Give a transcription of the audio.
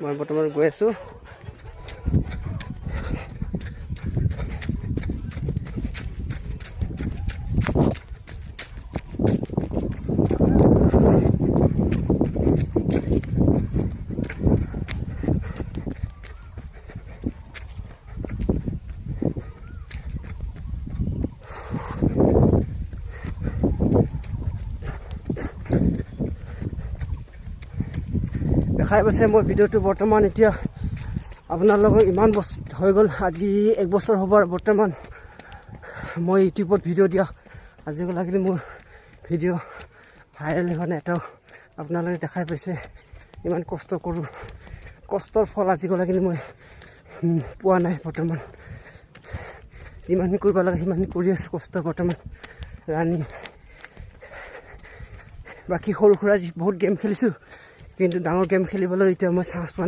মই বৰ্তমান গৈ আছোঁ দেখাই পাইছে মই ভিডিঅ'টো বৰ্তমান এতিয়া আপোনাৰ লগত ইমান বছৰ হৈ গ'ল আজি 1 বছৰ হ'ব বৰ্তমান মই ইউটিউবত ভিডিঅ' দিয়া আজিলৈকে মোৰ ভিডিঅ' ভাইৰেল হোৱা নাই এটাও আপোনালোকে দেখাই পাইছে ইমান কষ্ট কৰোঁ কষ্টৰ ফল আজিলৈকে মই পোৱা নাই বৰ্তমান যিমানখিনি কৰিব লাগে সিমানখিনি কৰি আছোঁ কষ্ট বৰ্তমান ৰানিং বাকী সৰু সুৰা বহুত গেম খেলিছোঁ কিন্তু ডাঙৰ গেম খেলিবলৈ এতিয়া মই চান্স পোৱা